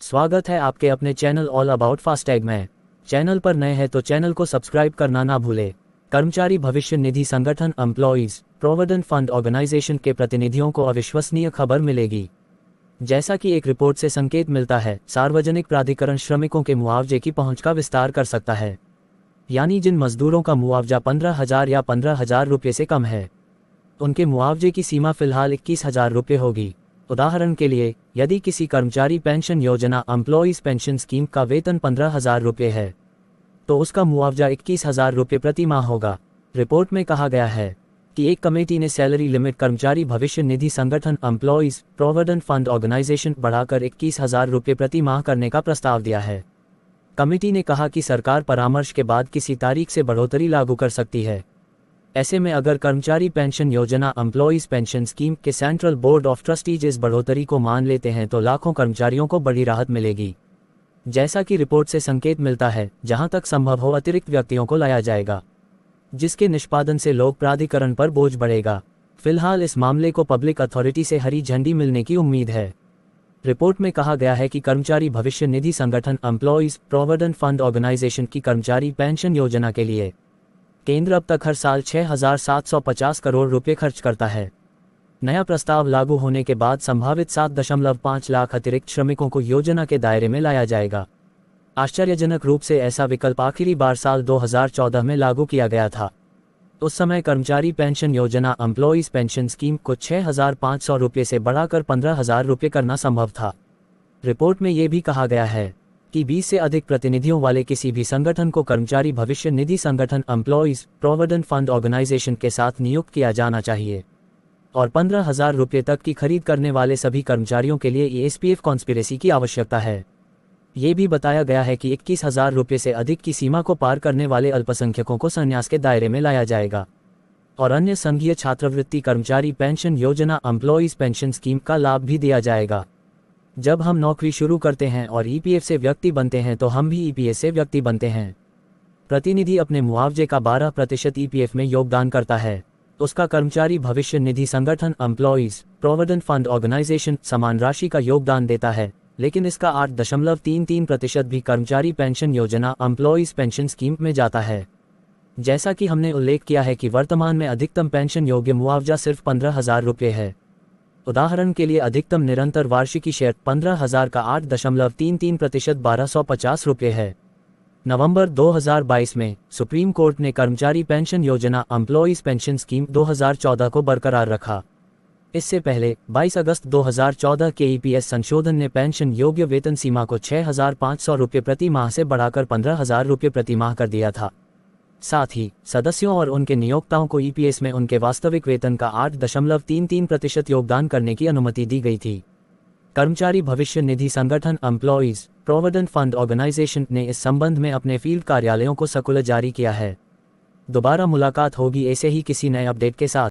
स्वागत है आपके अपने चैनल ऑल अबाउट फास्टैग में। चैनल पर नए हैं तो चैनल को सब्सक्राइब करना ना भूले। कर्मचारी भविष्य निधि संगठन एम्प्लॉइज प्रोविडेंट फंड ऑर्गेनाइजेशन के प्रतिनिधियों को अविश्वसनीय खबर मिलेगी। जैसा कि एक रिपोर्ट से संकेत मिलता है, सार्वजनिक प्राधिकरण श्रमिकों के मुआवजे की पहुंच का विस्तार कर सकता है। यानी जिन मजदूरों का मुआवजा 15,000 या 15,000 रुपये से कम है, उनके मुआवजे की सीमा फिलहाल 21,000 रुपये होगी। उदाहरण के लिए, यदि किसी कर्मचारी पेंशन योजना एम्प्लॉइज पेंशन स्कीम का वेतन 15,000 रुपये है, तो उसका मुआवजा 21,000 रुपये प्रति माह होगा। रिपोर्ट में कहा गया है कि एक कमेटी ने सैलरी लिमिट कर्मचारी भविष्य निधि संगठन एम्प्लॉइज प्रोविडेंट फंड ऑर्गेनाइजेशन बढ़ाकर 21,000 रुपये प्रति माह करने का प्रस्ताव दिया है। कमेटी ने कहा कि सरकार परामर्श के बाद किसी तारीख से बढ़ोतरी लागू कर सकती है। ऐसे में अगर कर्मचारी पेंशन योजना एम्प्लॉइज पेंशन स्कीम के सेंट्रल बोर्ड ऑफ ट्रस्टीज इस बढ़ोतरी को मान लेते हैं तो लाखों कर्मचारियों को बड़ी राहत मिलेगी। जैसा कि रिपोर्ट से संकेत मिलता है, जहां तक संभव हो अतिरिक्त व्यक्तियों को लाया जाएगा, जिसके निष्पादन से लोक प्राधिकरण पर बोझ बढ़ेगा। फिलहाल इस मामले को पब्लिक अथॉरिटी से हरी झंडी मिलने की उम्मीद है। रिपोर्ट में कहा गया है कि कर्मचारी भविष्य निधि संगठन एम्प्लॉइज प्रोविडेंट फंड ऑर्गेनाइजेशन की कर्मचारी पेंशन योजना के लिए केंद्र अब तक हर साल 6,750 करोड़ रुपए खर्च करता है। नया प्रस्ताव लागू होने के बाद संभावित 7.5 लाख अतिरिक्त श्रमिकों को योजना के दायरे में लाया जाएगा। आश्चर्यजनक रूप से ऐसा विकल्प आखिरी बार साल 2014 में लागू किया गया था। उस समय कर्मचारी पेंशन योजना एम्प्लॉइज पेंशन स्कीम को 6,500 रुपये से बढ़ाकर 15,000 रुपये करना संभव था। रिपोर्ट में ये भी कहा गया है कि 20 से अधिक प्रतिनिधियों वाले किसी भी संगठन को कर्मचारी भविष्य निधि संगठन एम्प्लॉइज प्रोविडेंट फंड ऑर्गेनाइजेशन के साथ नियुक्त किया जाना चाहिए और 15,000 रुपये तक की खरीद करने वाले सभी कर्मचारियों के लिए ईएसपीएफ कॉन्स्पिरेसी की आवश्यकता है। ये भी बताया गया है कि 21,000 रुपये से अधिक की सीमा को पार करने वाले अल्पसंख्यकों को संन्यास के दायरे में लाया जाएगा और अन्य संघीय छात्रवृत्ति कर्मचारी पेंशन योजना एम्प्लॉइज पेंशन स्कीम का लाभ भी दिया जाएगा। जब हम नौकरी शुरू करते हैं और ईपीएफ से व्यक्ति बनते हैं तो हम भी ईपीएस से व्यक्ति बनते हैं। प्रतिनिधि अपने मुआवजे का 12% ईपीएफ में योगदान करता है। उसका कर्मचारी भविष्य निधि संगठन एम्प्लॉइज प्रोविडेंट फंड ऑर्गेनाइजेशन समान राशि का योगदान देता है, लेकिन इसका 8.33% भी कर्मचारी पेंशन योजना एम्प्लॉइज पेंशन स्कीम में जाता है। जैसा कि हमने उल्लेख किया है कि वर्तमान में अधिकतम पेंशन योग्य मुआवजा सिर्फ 15,000 रुपये है। उदाहरण के लिए अधिकतम निरंतर वार्षिकी शेयर 15,000 का 8.33% 1,250 रुपये है। नवंबर 2022 में सुप्रीम कोर्ट ने कर्मचारी पेंशन योजना एम्प्लॉइज पेंशन स्कीम 2014 को बरकरार रखा। इससे पहले 22 अगस्त 2014 के ईपीएस संशोधन ने पेंशन योग्य वेतन सीमा को 6,500 रुपये प्रति माह से बढ़ाकर 15,000 रुपये प्रति माह कर दिया था। साथ ही सदस्यों और उनके नियोक्ताओं को ईपीएस में उनके वास्तविक वेतन का 8.33% योगदान करने की अनुमति दी गई थी। कर्मचारी भविष्य निधि संगठन एम्प्लॉइज प्रोविडेंट फंड ऑर्गेनाइजेशन ने इस संबंध में अपने फील्ड कार्यालयों को सर्कुलर जारी किया है। दोबारा मुलाकात होगी ऐसे ही किसी नए अपडेट के साथ।